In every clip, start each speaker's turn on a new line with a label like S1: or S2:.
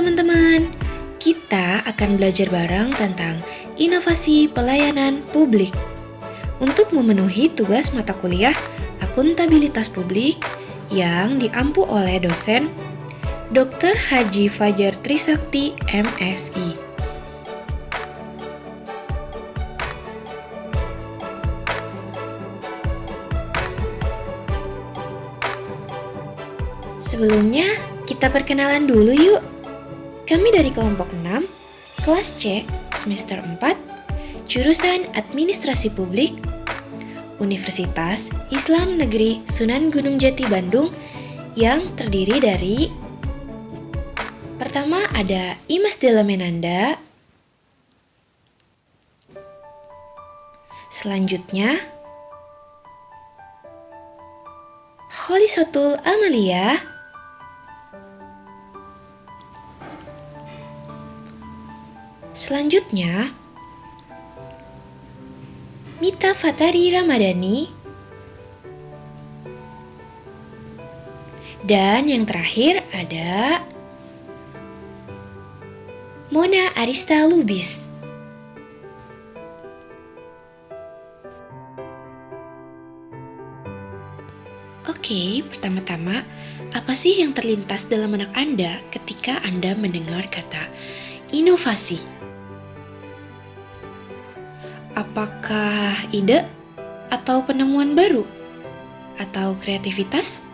S1: teman-teman, kita akan belajar bareng tentang inovasi pelayanan publik. Untuk memenuhi tugas mata kuliah akuntabilitas publik yang diampu oleh dosen Dr. Haji Fajar Trisakti, MSI. Sebelumnya, kita perkenalan dulu yuk. Kami dari kelompok 6, kelas C, semester 4, jurusan Administrasi Publik, Universitas Islam Negeri Sunan Gunung Jati Bandung yang terdiri dari pertama ada Imas Della Menanda, selanjutnya Kholisotul Amalia, selanjutnya Mita Fatari Ramadhani, dan yang terakhir ada Mona Arista Lubis. Oke, pertama-tama, apa sih yang terlintas dalam benak Anda ketika Anda mendengar kata inovasi? Apakah ide atau penemuan baru? Atau kreativitas?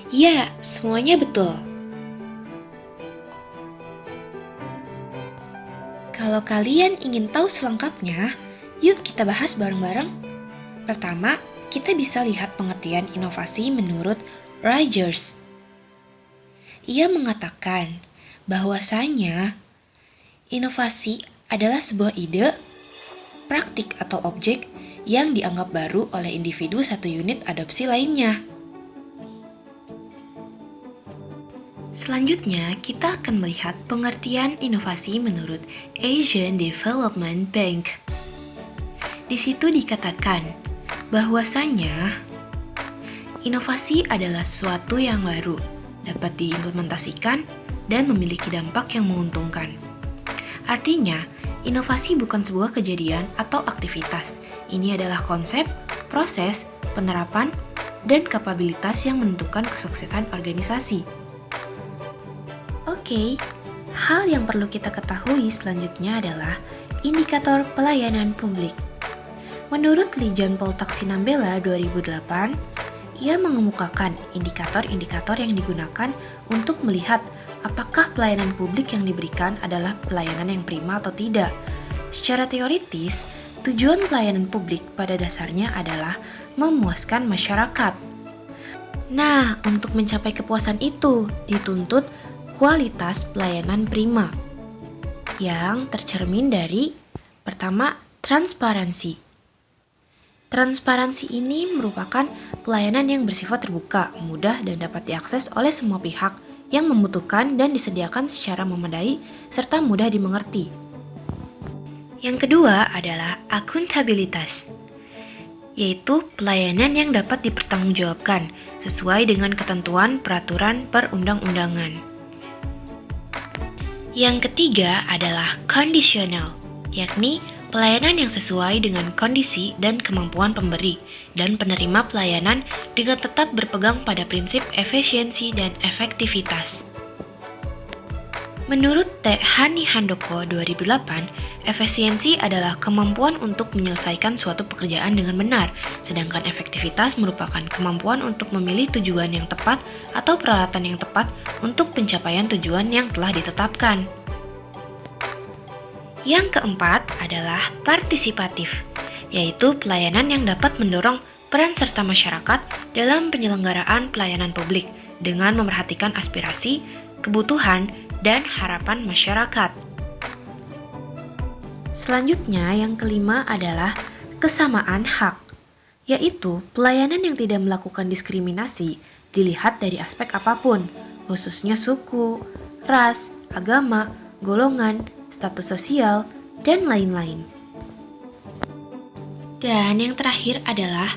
S1: Ya, semuanya betul. Kalau kalian ingin tahu selengkapnya, yuk kita bahas bareng-bareng. Pertama, kita bisa lihat pengertian inovasi menurut Rogers. Ia mengatakan bahwasanya inovasi adalah sebuah ide, praktik atau objek yang dianggap baru oleh individu satu unit adopsi lainnya. Selanjutnya, kita akan melihat pengertian inovasi menurut Asian Development Bank. Di situ dikatakan bahwasanya inovasi adalah sesuatu yang baru, dapat diimplementasikan dan memiliki dampak yang menguntungkan. Artinya, inovasi bukan sebuah kejadian atau aktivitas. Ini adalah konsep, proses, penerapan, dan kapabilitas yang menentukan kesuksesan organisasi. Oke, hal yang perlu kita ketahui selanjutnya adalah indikator pelayanan publik. Menurut Lijan Poltak-Sinambela 2008, ia mengemukakan indikator-indikator yang digunakan untuk melihat apakah pelayanan publik yang diberikan adalah pelayanan yang prima atau tidak. Secara teoritis, tujuan pelayanan publik pada dasarnya adalah memuaskan masyarakat. Nah, untuk mencapai kepuasan itu, dituntut kualitas pelayanan prima yang tercermin dari pertama, transparansi. Transparansi ini merupakan pelayanan yang bersifat terbuka, mudah, dan dapat diakses oleh semua pihak yang membutuhkan dan disediakan secara memadai serta mudah dimengerti. Yang kedua adalah akuntabilitas, yaitu pelayanan yang dapat dipertanggungjawabkan sesuai dengan ketentuan peraturan perundang-undangan. Yang ketiga adalah kondisional, yakni pelayanan yang sesuai dengan kondisi dan kemampuan pemberi dan penerima pelayanan dengan tetap berpegang pada prinsip efisiensi dan efektivitas. Menurut T. Hani Handoko 2008, efisiensi adalah kemampuan untuk menyelesaikan suatu pekerjaan dengan benar, sedangkan efektivitas merupakan kemampuan untuk memilih tujuan yang tepat atau peralatan yang tepat untuk pencapaian tujuan yang telah ditetapkan. Yang keempat adalah partisipatif, yaitu pelayanan yang dapat mendorong peran serta masyarakat dalam penyelenggaraan pelayanan publik dengan memerhatikan aspirasi, kebutuhan, dan harapan masyarakat. Selanjutnya, yang kelima adalah kesamaan hak, yaitu pelayanan yang tidak melakukan diskriminasi dilihat dari aspek apapun, khususnya suku, ras, agama, golongan, status sosial, dan lain-lain. Dan yang terakhir adalah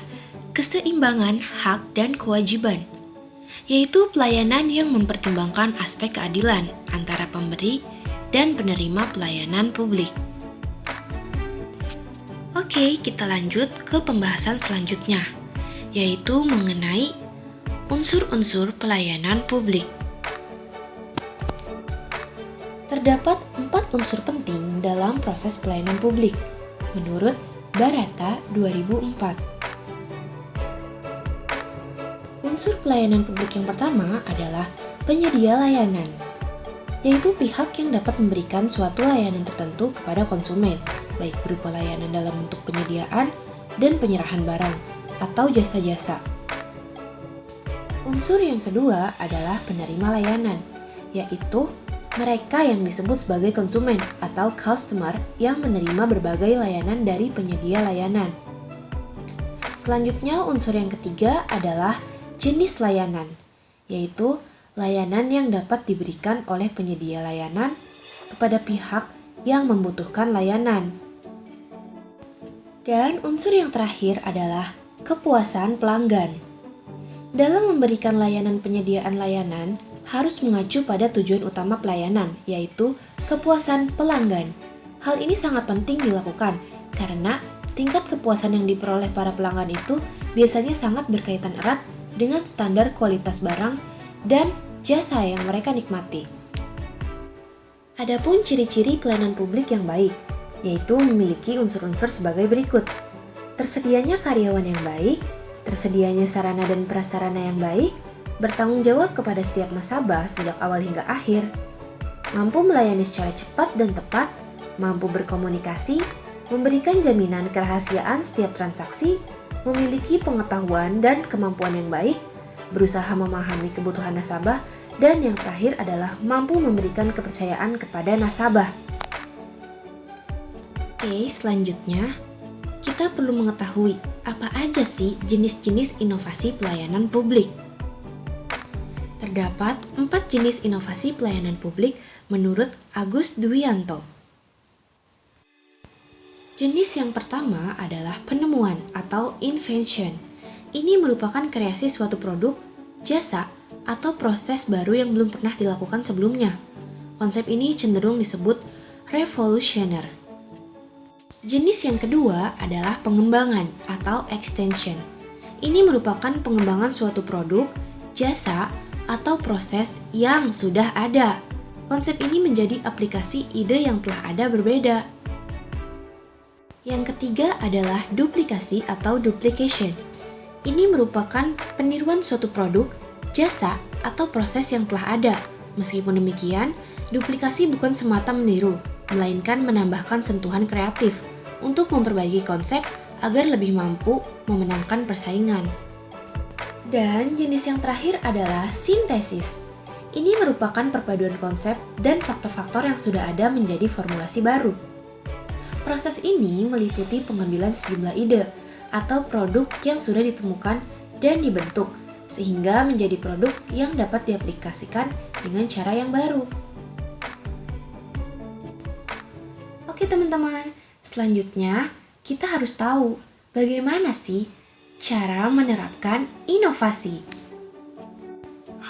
S1: keseimbangan hak dan kewajiban. yaitu pelayanan yang mempertimbangkan aspek keadilan antara pemberi dan penerima pelayanan publik. Oke, kita lanjut ke pembahasan selanjutnya, yaitu mengenai unsur-unsur pelayanan publik. Terdapat 4 unsur penting dalam proses pelayanan publik, menurut Barata 2004. Unsur pelayanan publik yang pertama adalah penyedia layanan, yaitu pihak yang dapat memberikan suatu layanan tertentu kepada konsumen, baik berupa layanan dalam bentuk penyediaan dan penyerahan barang atau jasa-jasa. Unsur yang kedua adalah penerima layanan, yaitu mereka yang disebut sebagai konsumen atau customer yang menerima berbagai layanan dari penyedia layanan. Selanjutnya, unsur yang ketiga adalah jenis layanan, yaitu layanan yang dapat diberikan oleh penyedia layanan kepada pihak yang membutuhkan layanan. Dan unsur yang terakhir adalah kepuasan pelanggan. Dalam memberikan layanan penyediaan layanan, harus mengacu pada tujuan utama pelayanan, yaitu kepuasan pelanggan. Hal ini sangat penting dilakukan, karena tingkat kepuasan yang diperoleh para pelanggan itu biasanya sangat berkaitan erat dengan standar kualitas barang dan jasa yang mereka nikmati. Adapun ciri-ciri pelayanan publik yang baik, yaitu memiliki unsur-unsur sebagai berikut. Tersedianya karyawan yang baik, tersedianya sarana dan prasarana yang baik, bertanggung jawab kepada setiap nasabah sejak awal hingga akhir, mampu melayani secara cepat dan tepat, mampu berkomunikasi, memberikan jaminan kerahasiaan setiap transaksi, memiliki pengetahuan dan kemampuan yang baik, berusaha memahami kebutuhan nasabah, dan yang terakhir adalah mampu memberikan kepercayaan kepada nasabah. Oke, selanjutnya kita perlu mengetahui apa aja sih jenis-jenis inovasi pelayanan publik. Terdapat 4 jenis inovasi pelayanan publik menurut Agus Dwianto. Jenis yang pertama adalah penemuan atau invention. Ini merupakan kreasi suatu produk, jasa, atau proses baru yang belum pernah dilakukan sebelumnya. Konsep ini cenderung disebut revolutionary. Jenis yang kedua adalah pengembangan atau extension. Ini merupakan pengembangan suatu produk, jasa, atau proses yang sudah ada. Konsep ini menjadi aplikasi ide yang telah ada berbeda. Yang ketiga adalah duplikasi atau duplication. Ini merupakan peniruan suatu produk, jasa, atau proses yang telah ada. Meskipun demikian, duplikasi bukan semata meniru, melainkan menambahkan sentuhan kreatif untuk memperbaiki konsep agar lebih mampu memenangkan persaingan. Dan jenis yang terakhir adalah sintesis. Ini merupakan perpaduan konsep dan faktor-faktor yang sudah ada menjadi formulasi baru. Proses ini meliputi pengambilan sejumlah ide atau produk yang sudah ditemukan dan dibentuk, sehingga menjadi produk yang dapat diaplikasikan dengan cara yang baru. Oke teman-teman, selanjutnya kita harus tahu bagaimana sih cara menerapkan inovasi.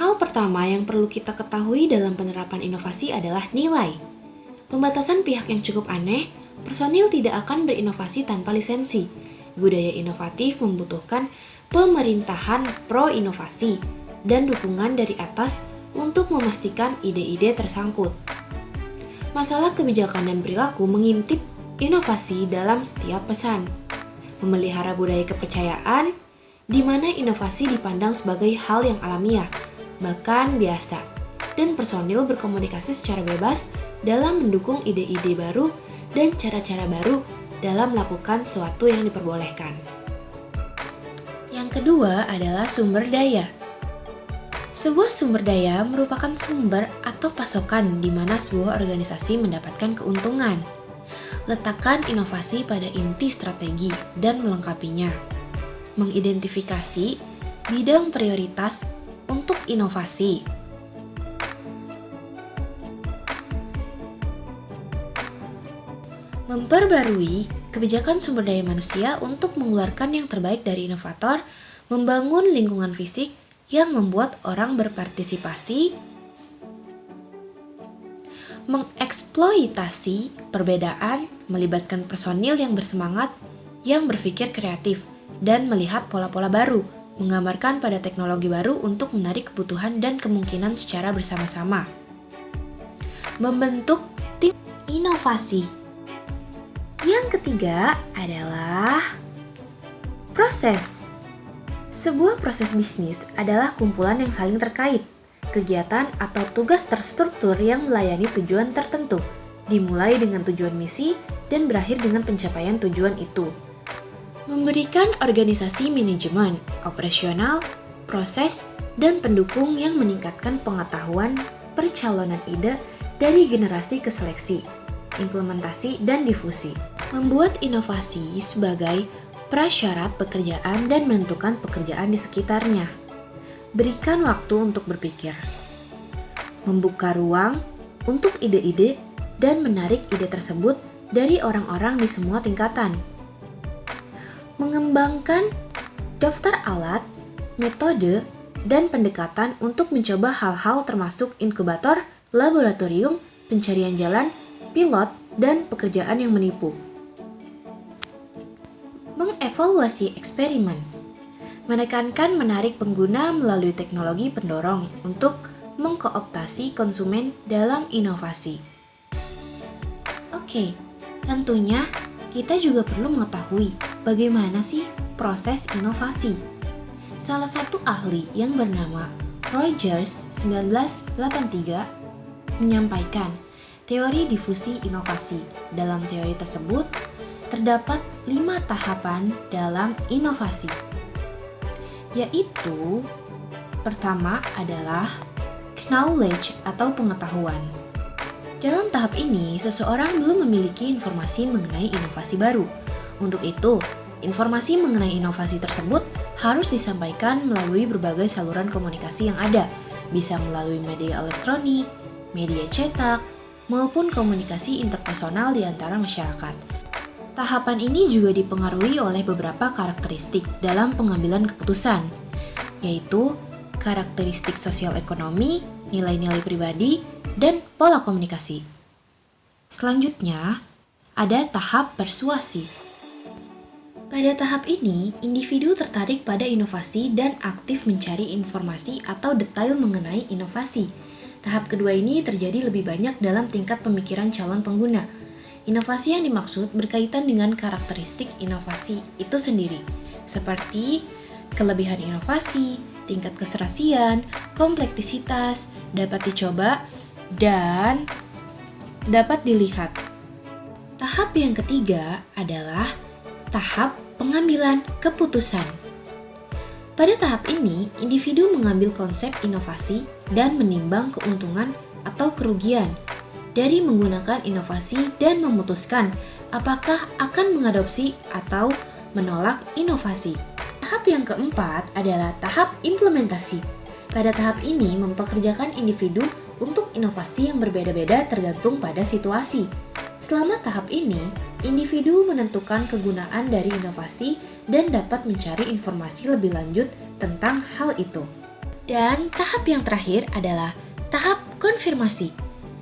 S1: Hal pertama yang perlu kita ketahui dalam penerapan inovasi adalah nilai. Pembatasan pihak yang cukup aneh, personil tidak akan berinovasi tanpa lisensi. Budaya inovatif membutuhkan pemerintahan pro-inovasi dan dukungan dari atas untuk memastikan ide-ide tersangkut. Masalah kebijakan dan perilaku mengintip inovasi dalam setiap pesan. Memelihara budaya kepercayaan, di mana inovasi dipandang sebagai hal yang alamiah, bahkan biasa, dan personil berkomunikasi secara bebas dalam mendukung ide-ide baru dan cara-cara baru dalam melakukan sesuatu yang diperbolehkan. Yang kedua adalah sumber daya. Sebuah sumber daya merupakan sumber atau pasokan di mana sebuah organisasi mendapatkan keuntungan. Letakkan inovasi pada inti strategi dan melengkapinya. Mengidentifikasi bidang prioritas untuk inovasi. Memperbarui kebijakan sumber daya manusia untuk mengeluarkan yang terbaik dari inovator, membangun lingkungan fisik yang membuat orang berpartisipasi, mengeksploitasi perbedaan, melibatkan personil yang bersemangat, yang berpikir kreatif, dan melihat pola-pola baru, menggambarkan pada teknologi baru untuk menarik kebutuhan dan kemungkinan secara bersama-sama. Membentuk tim inovasi. Yang ketiga adalah proses. Sebuah proses bisnis adalah kumpulan yang saling terkait, kegiatan atau tugas terstruktur yang melayani tujuan tertentu, dimulai dengan tujuan misi dan berakhir dengan pencapaian tujuan itu. Memberikan organisasi manajemen, operasional, proses, dan pendukung yang meningkatkan pengetahuan percalonan ide dari generasi ke seleksi, implementasi, dan difusi. Membuat inovasi sebagai prasyarat pekerjaan dan menentukan pekerjaan di sekitarnya. Berikan waktu untuk berpikir. Membuka ruang untuk ide-ide dan menarik ide tersebut dari orang-orang di semua tingkatan. Mengembangkan daftar alat, metode, dan pendekatan untuk mencoba hal-hal termasuk inkubator, laboratorium, pencarian jalan, pilot, dan pekerjaan yang menipu. Mengevaluasi eksperimen. Menekankan menarik pengguna melalui teknologi pendorong untuk mengkooptasi konsumen dalam inovasi. Oke, tentunya kita juga perlu mengetahui bagaimana sih proses inovasi. Salah satu ahli yang bernama Rogers 1983 menyampaikan teori difusi inovasi. Dalam teori tersebut, terdapat 5 tahapan dalam inovasi, yaitu pertama adalah knowledge atau pengetahuan. Dalam tahap ini, seseorang belum memiliki informasi mengenai inovasi baru. Untuk itu, informasi mengenai inovasi tersebut harus disampaikan melalui berbagai saluran komunikasi yang ada, bisa melalui media elektronik, media cetak, maupun komunikasi interpersonal di antara masyarakat. Tahapan ini juga dipengaruhi oleh beberapa karakteristik dalam pengambilan keputusan, yaitu karakteristik sosial ekonomi, nilai-nilai pribadi, dan pola komunikasi. Selanjutnya, ada tahap persuasi. Pada tahap ini, individu tertarik pada inovasi dan aktif mencari informasi atau detail mengenai inovasi. Tahap kedua ini terjadi lebih banyak dalam tingkat pemikiran calon pengguna. Inovasi yang dimaksud berkaitan dengan karakteristik inovasi itu sendiri, seperti kelebihan inovasi, tingkat keserasian, kompleksitas, dapat dicoba, dan dapat dilihat. Tahap yang ketiga adalah tahap pengambilan keputusan. Pada tahap ini, individu mengambil konsep inovasi dan menimbang keuntungan atau kerugian dari menggunakan inovasi dan memutuskan apakah akan mengadopsi atau menolak inovasi. Tahap yang keempat adalah tahap implementasi. Pada tahap ini mempekerjakan individu untuk inovasi yang berbeda-beda tergantung pada situasi. Selama tahap ini, individu menentukan kegunaan dari inovasi dan dapat mencari informasi lebih lanjut tentang hal itu. Dan tahap yang terakhir adalah tahap konfirmasi.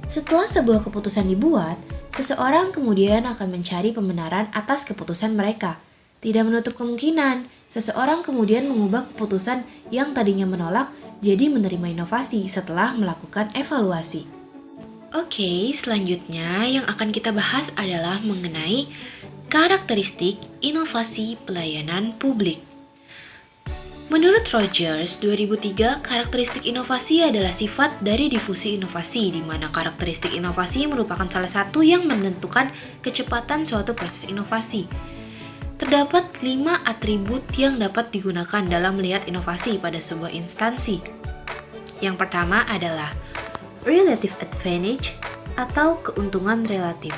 S1: Setelah sebuah keputusan dibuat, seseorang kemudian akan mencari pembenaran atas keputusan mereka. Tidak menutup kemungkinan, seseorang kemudian mengubah keputusan yang tadinya menolak jadi menerima inovasi setelah melakukan evaluasi. Oke, selanjutnya yang akan kita bahas adalah mengenai karakteristik inovasi pelayanan publik. Menurut Rogers 2003, karakteristik inovasi adalah sifat dari difusi inovasi, di mana karakteristik inovasi merupakan salah satu yang menentukan kecepatan suatu proses inovasi. Terdapat 5 atribut yang dapat digunakan dalam melihat inovasi pada sebuah instansi. Yang pertama adalah relative advantage atau keuntungan relatif.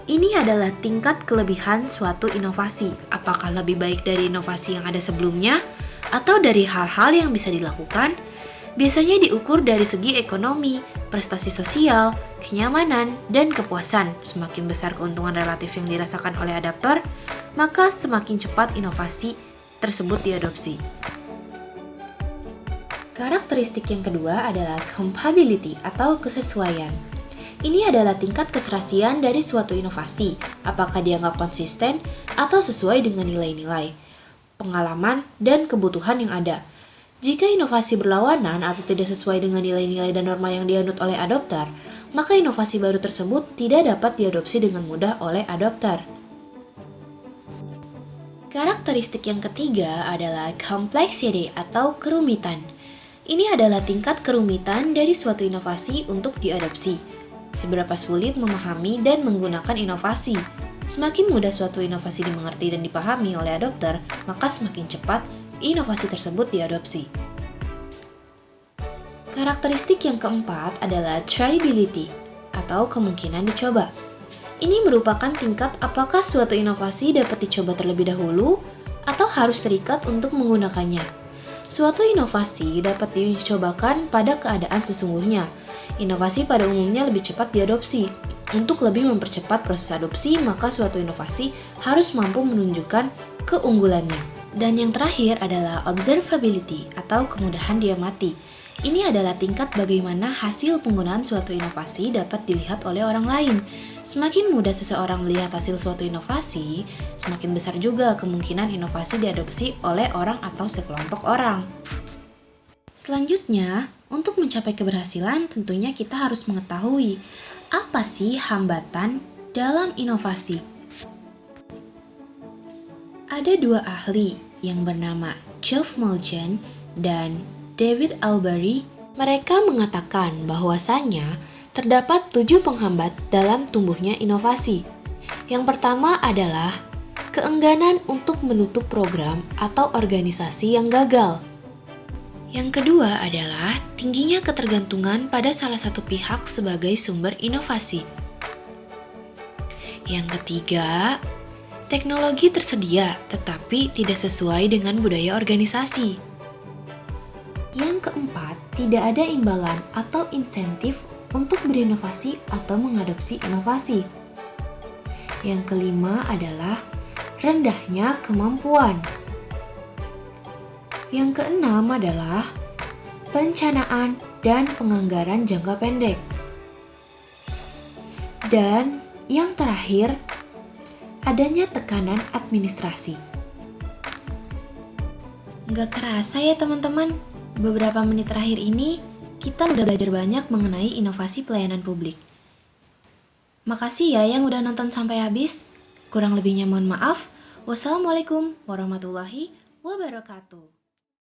S1: Ini adalah tingkat kelebihan suatu inovasi, apakah lebih baik dari inovasi yang ada sebelumnya atau dari hal-hal yang bisa dilakukan. Biasanya diukur dari segi ekonomi, prestasi sosial, kenyamanan, dan kepuasan. Semakin besar keuntungan relatif yang dirasakan oleh adaptor, maka semakin cepat inovasi tersebut diadopsi. Karakteristik yang kedua adalah compatibility atau kesesuaian. Ini adalah tingkat keserasian dari suatu inovasi, apakah dianggap konsisten atau sesuai dengan nilai-nilai, pengalaman, dan kebutuhan yang ada. Jika inovasi berlawanan atau tidak sesuai dengan nilai-nilai dan norma yang dianut oleh adopter, maka inovasi baru tersebut tidak dapat diadopsi dengan mudah oleh adopter. Karakteristik yang ketiga adalah complexity atau kerumitan. Ini adalah tingkat kerumitan dari suatu inovasi untuk diadopsi. Seberapa sulit memahami dan menggunakan inovasi. Semakin mudah suatu inovasi dimengerti dan dipahami oleh adopter, maka semakin cepat inovasi tersebut diadopsi. Karakteristik yang keempat adalah tryability atau kemungkinan dicoba. Ini merupakan tingkat apakah suatu inovasi dapat dicoba terlebih dahulu atau harus terikat untuk menggunakannya. Suatu inovasi dapat dicobakan pada keadaan sesungguhnya. Inovasi pada umumnya lebih cepat diadopsi. Untuk lebih mempercepat proses adopsi, maka suatu inovasi harus mampu menunjukkan keunggulannya. Dan yang terakhir adalah observability atau kemudahan diamati. Ini adalah tingkat bagaimana hasil penggunaan suatu inovasi dapat dilihat oleh orang lain. Semakin mudah seseorang melihat hasil suatu inovasi, semakin besar juga kemungkinan inovasi diadopsi oleh orang atau sekelompok orang. Selanjutnya, untuk mencapai keberhasilan tentunya kita harus mengetahui apa sih hambatan dalam inovasi. Ada dua ahli yang bernama Geoff Mulgen dan David Albery. Mereka mengatakan bahwasannya terdapat 7 penghambat dalam tumbuhnya inovasi. Yang pertama adalah keengganan untuk menutup program atau organisasi yang gagal. Yang kedua adalah tingginya ketergantungan pada salah satu pihak sebagai sumber inovasi. Yang ketiga, teknologi tersedia tetapi tidak sesuai dengan budaya organisasi. Yang keempat, tidak ada imbalan atau insentif untuk berinovasi atau mengadopsi inovasi. Yang kelima adalah rendahnya kemampuan. Yang keenam adalah perencanaan dan penganggaran jangka pendek. Dan yang terakhir, adanya tekanan administrasi. Nggak kerasa ya teman-teman, beberapa menit terakhir ini kita udah belajar banyak mengenai inovasi pelayanan publik. Makasih ya yang udah nonton sampai habis. Kurang lebihnya mohon maaf. Wassalamualaikum warahmatullahi wabarakatuh.